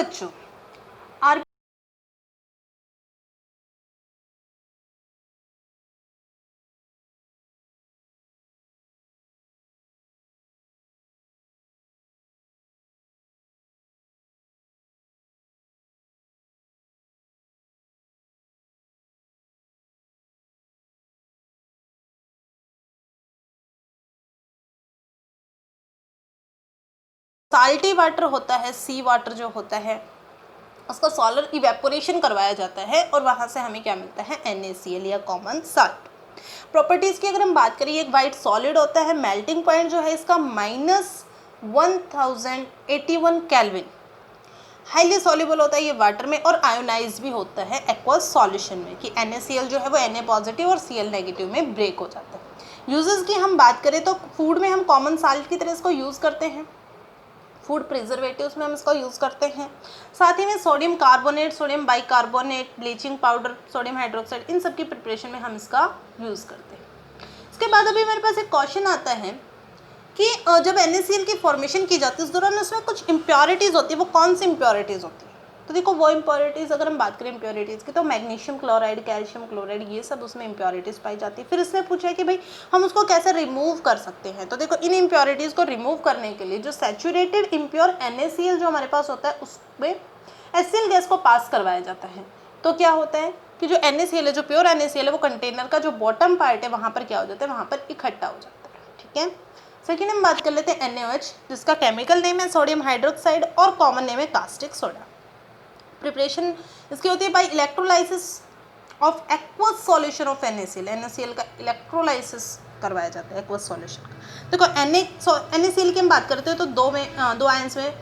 बच्चों, are salty water होता है, सी वाटर जो होता है उसका सोलर इवेपोरेशन करवाया जाता है और वहाँ से हमें क्या मिलता है, NaCl या कॉमन साल्ट। प्रॉपर्टीज़ की अगर हम बात करें, एक वाइट सॉलिड होता है, मेल्टिंग पॉइंट जो है इसका -1081 केल्विन, हाईली सॉल्युबल होता है ये वाटर में और आयोनाइज भी होता है एक्वस सॉल्यूशन में, कि NaCl जो है वो Na पॉजिटिव और Cl नेगेटिव में ब्रेक हो जाता है। यूजेस की हम बात करें तो फूड में हम कॉमन साल्ट की तरह इसको यूज़ करते हैं, फूड प्रिजर्वेटिव्स में हम इसका यूज़ करते हैं, साथ ही में sodium carbonate, sodium bicarbonate, bleaching powder, sodium hydroxide, इन सब की प्रिपरेशन में हम इसका यूज़ करते हैं। इसके बाद अभी मेरे पास एक क्वेश्चन आता है कि जब NaCl की फॉर्मेशन की जाती है उस दौरान उसमें कुछ इम्प्योरिटीज़ होती है, वो कौन सी इम्प्योरिटीज़ होती है? तो देखो वो इम्प्योरिटीज़ अगर हम बात करें इम्प्योरिटीज़ की तो मैग्नीशियम क्लोराइड, कैल्शियम क्लोराइड, ये सब उसमें इम्प्योरिटीज़ पाई जाती है। फिर इसने पूछा है कि भाई हम उसको कैसे रिमूव कर सकते हैं। तो देखो इन इम्प्योरिटीज़ को रिमूव करने के लिए जो सैचुरेटेड इम्प्योर NaCl जो हमारे पास होता है उसमें HCl गैस को पास करवाया जाता है। तो क्या होता है कि जो NaCl है, जो प्योर NaCl है, वो कंटेनर का जो बॉटम पार्ट है वहाँ पर क्या हो जाता है, वहाँ पर इकट्ठा हो जाता है। ठीक है, सेकेंड हम बात कर लेते हैं NaOH, जिसका केमिकल नेम है सोडियम हाइड्रोक्साइड और कॉमन नेम है कास्टिक सोडा। प्रिपरेशन इसकी होती है by electrolysis of aqueous solution of NaCl। NaCl का इलेक्ट्रोलाइसिस करवाया जाता है एक्वस सॉल्यूशन का। देखो NaCl की हम बात करते हैं तो दो आयंस में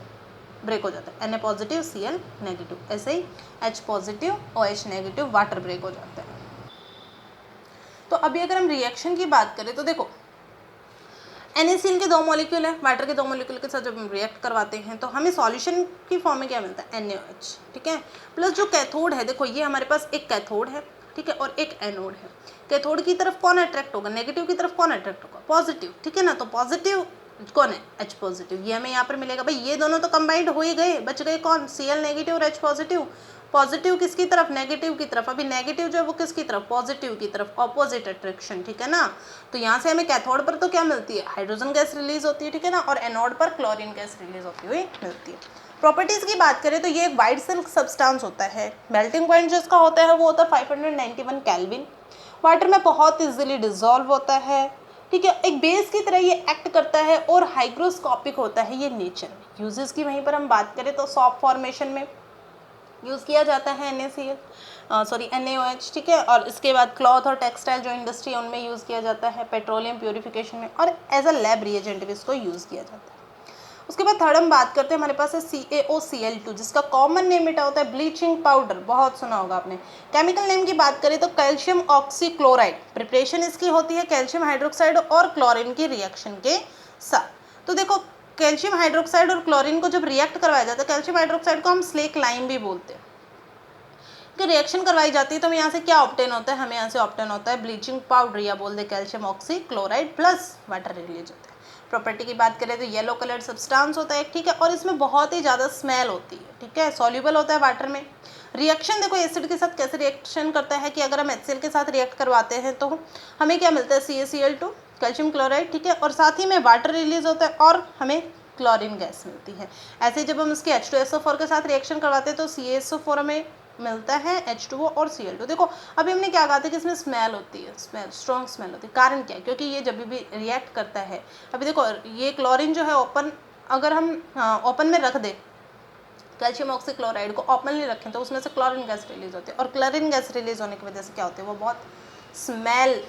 ब्रेक हो जाता है, Na पॉजिटिव Cl नेगेटिव, ऐसे ही H positive OH negative water break हो जाता है। तो अभी अगर हम रिएक्शन की बात करें तो देखो NaCl के दो मॉलिक्यूल है, वाटर के दो मॉलिक्यूल के साथ जब हम रिएक्ट करवाते हैं तो हमें सॉल्यूशन की फॉर्म में क्या मिलता है, NaOH। ठीक है, प्लस जो कैथोड है, देखो ये हमारे पास एक कैथोड है, ठीक है, और एक एनोड है। कैथोड की तरफ कौन अट्रैक्ट होगा, नेगेटिव की तरफ कौन अट्रैक्ट होगा, पॉजिटिव। ठीक है ना, तो पॉजिटिव कौन है, H पॉजिटिव, ये हमें यहाँ पर मिलेगा। भाई ये दोनों तो कंबाइंड हो ही गए, बच गए कौन, Cl नेगेटिव और H पॉजिटिव। पॉजिटिव किसकी तरफ, नेगेटिव की तरफ। अभी नेगेटिव जो है वो किसकी तरफ, पॉजिटिव की तरफ, ऑपोजिट अट्रैक्शन। ठीक है ना, तो यहाँ से हमें कैथोड पर तो क्या मिलती है, हाइड्रोजन गैस रिलीज होती है। ठीक है ना, और एनोड पर क्लोरीन गैस रिलीज होती हुई मिलती है। प्रॉपर्टीज़ की बात करें तो ये एक वाइट सिल्क सब्सटेंस होता है। मेल्टिंग पॉइंट जिसका होता है वो होता है 591 केल्विन। वाटर में बहुत इजीली डिजॉल्व होता है। ठीक है, एक बेस की तरह ये एक्ट करता है और हाइग्रोस्कोपिक होता है ये नेचर में। यूजेस की वहीं पर हम बात करें तो सॉप फॉर्मेशन में यूज़ किया जाता है NaOH। ठीक है, और इसके बाद क्लॉथ और टेक्सटाइल जो इंडस्ट्री है उनमें यूज़ किया जाता है, पेट्रोलियम प्यूरिफिकेशन में, और एज अ लैब रिएजेंट भी इसको यूज़ किया जाता है। उसके बाद थर्ड हम बात करते हैं, हमारे पास है CaOCl2, जिसका कॉमन नेम बेटा होता है ब्लीचिंग पाउडर, बहुत सुना होगा आपने। केमिकल नेम की बात करें तो कैल्शियम ऑक्सीक्लोराइड। प्रिपरेशन इसकी होती है कैल्शियम हाइड्रोक्साइड और क्लोरीन की रिएक्शन के साथ। तो देखो कैल्शियम हाइड्रोक्साइड और क्लोरीन को जब रिएक्ट करवाया जाता है, कैल्शियम हाइड्रोक्साइड को हम स्लेक लाइम भी बोलते हैं, कि रिएक्शन करवाई जाती है तो हमें यहाँ से क्या ऑब्टेन होता है, हमें यहाँ से ऑब्टेन होता है ब्लीचिंग पाउडर या बोल दे calcium oxychloride plus water release होता है। प्रॉपर्टी की बात करें तो येलो कलर्ड सब्सटेंस होता है, ठीक है, और इसमें बहुत ही ज़्यादा स्मेल होती है। ठीक है, सॉल्युबल होता है वाटर में। रिएक्शन देखो एसिड के साथ कैसे रिएक्शन करता है कि अगर हम HCl के साथ रिएक्ट करवाते हैं तो हमें क्या मिलता है, CaCl2 कैल्शियम क्लोराइड। ठीक है, और साथ ही में वाटर रिलीज होता है और हमें क्लोरीन गैस मिलती है। ऐसे जब हम इसके H2SO4 के साथ रिएक्शन करवाते हैं तो CaSO4 हमें मिलता है, H2O और Cl2। देखो अभी हमने क्या कहा था कि इसमें स्मेल होती है, स्मेल, स्ट्रॉन्ग स्मेल होती है। कारण क्या है, क्योंकि ये जब भी रिएक्ट करता है, अभी देखो ये क्लोरीन जो है ओपन, अगर हम ओपन में रख दें कैल्शियम ऑक्सीक्लोराइड को, ओपनली रखें तो उसमें से क्लोरीन गैस रिलीज होती है, और क्लोरीन गैस रिलीज होने की वजह से क्या होता है, वो बहुत स्मेल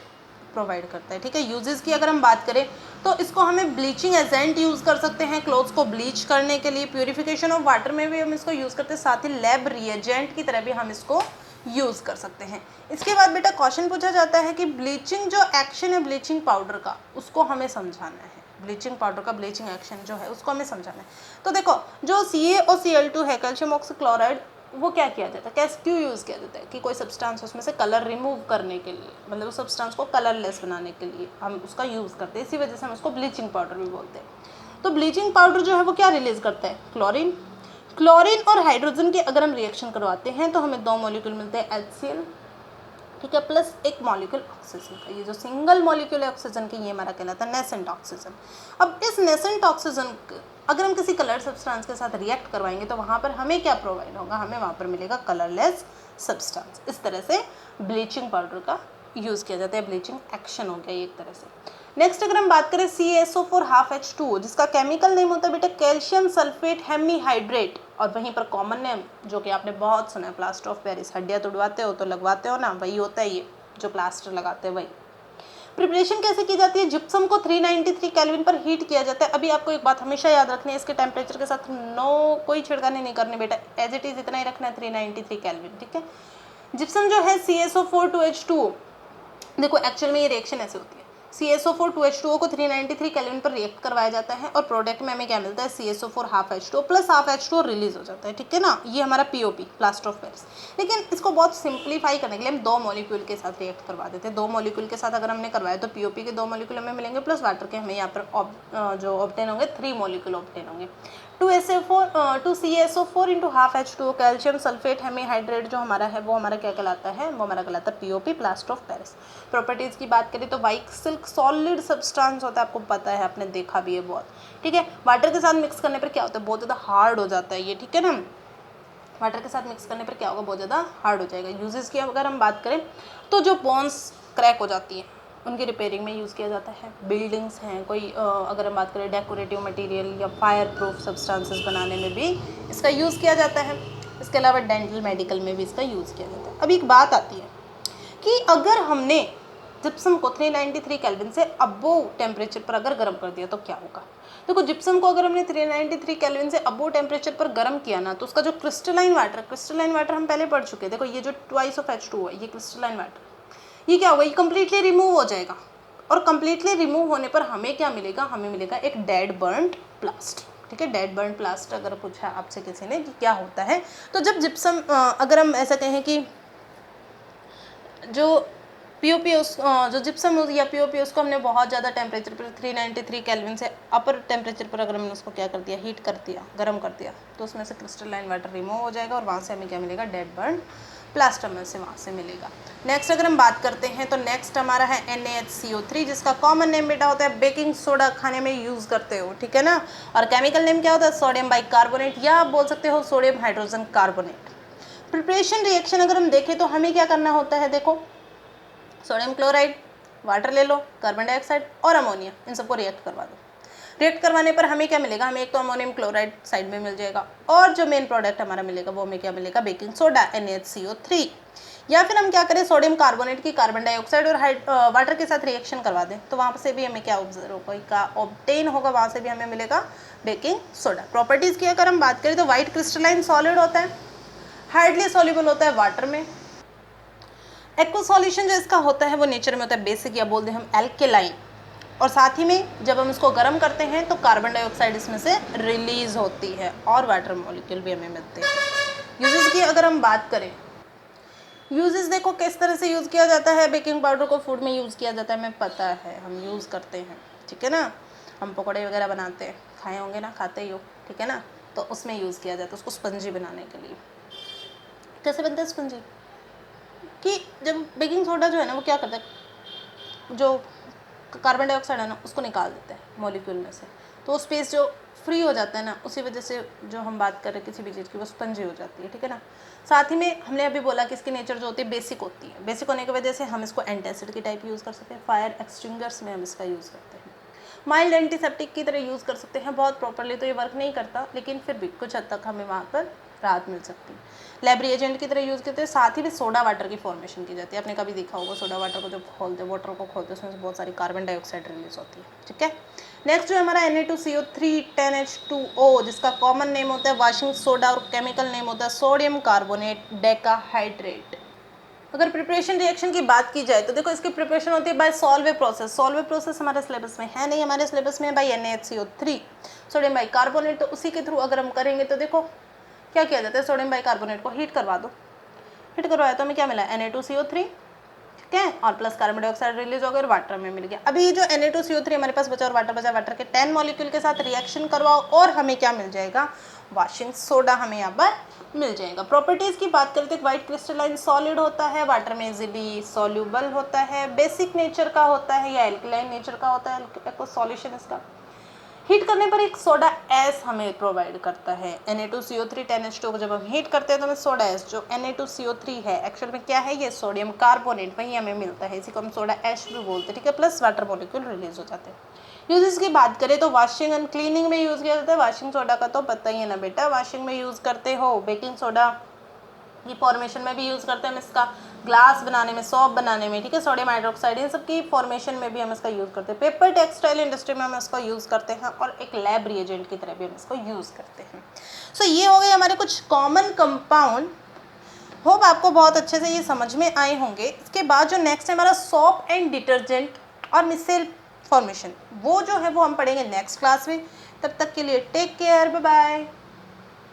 प्रोवाइड करता है। ठीक है, यूजेस की अगर हम बात करें तो इसको हमें ब्लीचिंग एजेंट यूज़ कर सकते हैं, क्लोथ्स को ब्लीच करने के लिए, प्यूरिफिकेशन ऑफ वाटर में भी हम इसको यूज़ करते हैं, साथ ही लैब रिएजेंट की तरह भी हम इसको यूज़ कर सकते हैं। इसके बाद बेटा क्वेश्चन पूछा जाता है कि ब्लीचिंग जो एक्शन है ब्लीचिंग पाउडर का, उसको हमें समझाना है। ब्लीचिंग पाउडर का ब्लीचिंग एक्शन जो है उसको हमें समझाना है। तो देखो जो CaOCl2 है, कैल्शियम ऑक्सीक्लोराइड, वो क्या किया जाता है, कैसे क्यों यूज़ किया जाता है कि कोई सब्सटेंस उसमें से कलर रिमूव करने के लिए, मतलब उस सब्सटेंस को कलरलेस बनाने के लिए हम उसका यूज़ करते हैं, इसी वजह से हम उसको ब्लीचिंग पाउडर भी बोलते हैं। तो ब्लीचिंग पाउडर जो है वो क्या रिलीज़ करता है, क्लोरीन। क्लोरीन और हाइड्रोजन के अगर हम रिएक्शन करवाते हैं तो हमें 2 मॉलिक्यूल मिलते हैं HCl, ठीक है, प्लस एक मॉलिक्यूल ऑक्सीजन का। ये जो सिंगल मॉलिक्यूल है ऑक्सीजन की, ये हमारा कहलाता है नेसेंट ऑक्सीजन। अब इस नेसेंट ऑक्सीजन अगर हम किसी कलर सब्सटेंस के साथ रिएक्ट करवाएंगे तो वहाँ पर हमें क्या प्रोवाइड होगा, हमें वहाँ पर मिलेगा कलरलेस सब्सटेंस। इस तरह से ब्लीचिंग पाउडर का यूज़ किया जाता है, ब्लीचिंग एक्शन हो गया ये एक तरह से। नेक्स्ट अगर हम बात करें CaSO4 ½ जिसका केमिकल नेम होता है बेटा कैल्शियम सल्फेट हेमीहाइड्रेट, और वहीं पर कॉमन नेम जो कि आपने बहुत सुना है प्लास्टर ऑफ पेरिस, हड्डियाँ तुड़वाते हो तो लगवाते हो ना, वही होता है ये जो प्लास्टर लगाते हैं वही। प्रिपरेशन कैसे की जाती है, जिप्सम को 393 केल्विन पर हीट किया जाता है। अभी आपको एक बात हमेशा याद रखनी है, इसके टेम्परेचर के साथ कोई छिड़कानी नहीं करनी बेटा, एज इट इज इतना ही रखना है 393 केल्विन, ठीक है। जिप्सम जो है CaSO4 2H2O, देखो एक्चुअल में ये रिएक्शन ऐसे होती है, CaSO4 2H2O को 393 केल्विन पर रिएक्ट करवाया जाता है और प्रोडक्ट में हमें क्या मिलता है CaSO4 ½ प्लस ½ रिलीज हो जाता है, ठीक है ना। ये हमारा POP प्लास्टर ऑफ पेरिस। लेकिन इसको बहुत सिंप्लीफाई करने के लिए हम 2 मॉलिक्यूल के साथ रिएक्ट करवा देते हैं। 2 मॉलिक्यूल के साथ अगर हमने करवाया तो POP के 2 मॉलिक्यूल हमें मिलेंगे, प्लस वाटर के हमें यहाँ पर जो ऑब्टेन होंगे 3 मॉलिक्यूल ऑब्टेन होंगे। 2 CaSO4 into ½ calcium sulphate hemihydrate जो हमारा है वो हमारा क्या कहलाता है, वो हमारा कहलाता है POP plaster of Paris. Properties की बात करें तो वाइट सिल्क सॉलिड सब्सटेंस होता है, आपको पता है, आपने देखा भी है बहुत, ठीक है। वाटर के साथ मिक्स करने पर क्या होता है, बहुत ज़्यादा हार्ड हो जाता है ये, ठीक है ना। वाटर के साथ मिक्स करने पर क्या होगा, बहुत ज़्यादा हार्ड हो जाएगा। यूजेस की अगर हम बात करें तो जो बोन्स क्रैक हो जाती है उनकी रिपेयरिंग में यूज़ किया जाता है। बिल्डिंग्स हैं कोई अगर हम बात करें डेकोरेटिव मटेरियल या फायर प्रूफ सब्सटेंसेस बनाने में भी इसका यूज़ किया जाता है। इसके अलावा डेंटल मेडिकल में भी इसका यूज़ किया जाता है। अब एक बात आती है कि अगर हमने जिप्सम को 393 केल्विन से अबोव टेम्परेचर पर अगर गर्म कर दिया तो क्या होगा। देखो जिप्सम को अगर हमने 393 केल्विन से अबोव टेम्परेचर पर गर्म किया ना, तो उसका जो क्रिस्टलाइन वाटर हम पहले पढ़ चुके हैं। देखो ये जो ट्वाइस ऑफ H2O है, ये क्रिस्टलाइन वाटर, ये क्या होगा, ये कम्प्लीटली रिमूव हो जाएगा। और कम्प्लीटली रिमूव होने पर हमें क्या मिलेगा, हमें मिलेगा एक डेड बर्न्ड प्लास्ट, ठीक है। डेड बर्न्ड प्लास्ट अगर पूछा आपसे किसी ने कि क्या होता है, तो जब जिप्सम अगर हम ऐसा कहें कि जो POP जो जिप्सम या POP उसको हमने बहुत ज़्यादा टेम्परेचर पर 393 केल्विन से अपर टेम्परेचर पर अगर हमने उसको क्या कर दिया, हीट कर दिया, गर्म कर दिया, तो उसमें से क्रिस्टलाइन वाटर रिमूव हो जाएगा और वहाँ से हमें क्या मिलेगा, डेड बर्न प्लास्टर में से वहाँ से मिलेगा। नेक्स्ट अगर हम बात करते हैं तो नेक्स्ट हमारा है NaHCO3 जिसका कॉमन नेम बेटा होता है बेकिंग सोडा, खाने में यूज़ करते हो, ठीक है ना। और केमिकल नेम क्या होता है, सोडियम बाइकार्बोनेट, या आप बोल सकते हो sodium hydrogen carbonate. Preparation reaction अगर हम देखें तो हमें क्या करना होता है, देखो सोडियम क्लोराइड, वाटर ले लो, कार्बन डाइऑक्साइड और अमोनिया, इन सबको रिएक्ट करवा दो। रिएक्ट करवाने पर हमें क्या मिलेगा, हमें एक तो अमोनियम क्लोराइड साइड में मिल जाएगा और जो मेन प्रोडक्ट हमारा मिलेगा वो हमें क्या मिलेगा, बेकिंग सोडा NaHCO3। या फिर हम क्या करें, सोडियम कार्बोनेट की कार्बन डाइऑक्साइड और वाटर के साथ रिएक्शन करवा दें, तो वहाँ से भी हमें क्या ऑब्टेन होगा, वहाँ से भी हमें मिलेगा बेकिंग सोडा। प्रॉपर्टीज़ की अगर हम बात करें तो वाइट क्रिस्टलाइन सॉलिड होता है, हार्डली सॉल्युबल होता है वाटर में। एक्वा सॉल्यूशन जो इसका होता है वो नेचर में होता है बेसिक, या बोल दें हम एल्केलाइन, और साथ ही में जब हम इसको गर्म करते हैं तो कार्बन डाइऑक्साइड इसमें से रिलीज होती है और वाटर मॉलिक्यूल भी हमें मिलते हैं। यूजेस की अगर हम बात करें, यूजेस देखो किस तरह से यूज़ किया जाता है। बेकिंग पाउडर को फूड में यूज़ किया जाता है, हमें पता है, हम यूज़ करते हैं, ठीक है ना। हम पकौड़े वगैरह बनाते हैं, खाए होंगे ना, खाते ही हो, ठीक है ना, तो उसमें यूज़ किया जाता है उसको स्पंजी बनाने के लिए। कैसे बनता है स्पंजी, कि जब बेकिंग सोडा जो है ना वो क्या करता है, जो कार्बन डाइऑक्साइड है ना उसको निकाल देता है मॉलिक्यूल में से, तो स्पेस जो फ्री हो जाता है ना, उसी वजह से जो हम बात कर रहे हैं किसी भी चीज़ की वो स्पंजी हो जाती है, ठीक है ना। साथ ही में हमने अभी बोला कि इसकी नेचर जो होती है बेसिक होती है, बेसिक होने की वजह से हम इसको एंटासिड की टाइप यूज़ कर सकते हैं, फायर एक्सटिंग्विशर्स में हम इसका यूज़ करते हैं, माइल्ड एंटीसेप्टिक की तरह यूज़ कर सकते हैं। बहुत प्रॉपरली तो ये वर्क नहीं करता, लेकिन फिर भी कुछ हद तक हमें वहाँ पर राहत मिल सकती है। लैब रिएजेंट की तरह यूज़ करते हैं। साथ ही में सोडा वाटर की फॉर्मेशन की जाती है, आपने कभी देखा होगा सोडा वाटर को जब खोलते, वाटर को खोलते उसमें से बहुत सारी कार्बन डाइऑक्साइड रिलीज होती है, ठीक है। नेक्स्ट जो हमारा Na2CO3 10H2O जिसका कॉमन नेम होता है वाशिंग सोडा और केमिकल नेम होता है सोडियम कार्बोनेट डेकाहाइड्रेट। अगर प्रिपरेशन रिएक्शन की बात की जाए तो देखो इसकी प्रिपरेशन होती है bye Solvay process. Solvay process हमारे सिलेबस में है नहीं, हमारे सिलेबस में बाय NaHCO3 सोडियम बाइकार्बोनेट, तो उसी के थ्रू अगर हम करेंगे तो देखो क्या किया जाता है, सोडियम बाइकार्बोनेट को हीट करवा दो, हीट करवाया तो हमें क्या मिला, Na2CO3, ठीक है, और प्लस कार्बन डाइऑक्साइड रिलीज हो गया और वाटर में मिल गया। अभी जो Na2CO3 हमारे पास बचा और वाटर बचा, वाटर के 10 मॉलिक्यूल के साथ रिएक्शन करवाओ और हमें क्या मिल जाएगा, वॉशिंग सोडा हमें यहाँ पर मिल जाएगा। प्रॉपर्टीज़ की बात करते हैं, वाइट क्रिस्टलाइन सॉलिड होता है, वाटर में इजीली सॉल्यूबल होता है, बेसिक नेचर का होता है या एल्कलाइन नेचर का होता है एक्वा सॉल्यूशन इसका। हीट करने पर एक सोडा एस हमें प्रोवाइड करता है, Na2CO3 10H2 को जब हम हीट करते हैं तो हमें सोडा एस जो Na2CO3 है एक्चुअल में क्या है, ये सोडियम कार्बोनेट वही हमें मिलता है, इसी को हम सोडा एश भी बोलते हैं, ठीक है, प्लस वाटर मॉलिक्यूल रिलीज हो जाते हैं। यूजेस की बात करें तो वॉशिंग एंड क्लीनिंग में यूज़ किया जाता है। वॉशिंग सोडा का तो पता ही है ना बेटा, वॉशिंग में यूज़ करते हो, बेकिंग सोडा की फॉर्मेशन में भी यूज़ करते हैं हम इसका, ग्लास बनाने में, सॉप बनाने में, ठीक है, सोडियम हाइड्रोक्साइड इन सब की फॉर्मेशन में भी हम इसका यूज़ करते हैं। पेपर टेक्सटाइल इंडस्ट्री में हम इसका यूज़ करते हैं और एक लैब रिएजेंट की तरह भी हम इसको यूज़ करते हैं। सो ये हो गए हमारे कुछ कॉमन कंपाउंड। होप आपको बहुत अच्छे से ये समझ में आए होंगे। इसके बाद जो नेक्स्ट है हमारा सॉप एंड डिटर्जेंट और मिसेल फॉर्मेशन, वो जो है वो हम पढ़ेंगे नेक्स्ट क्लास में। तब तक के लिए टेक केयर, बाय बाय।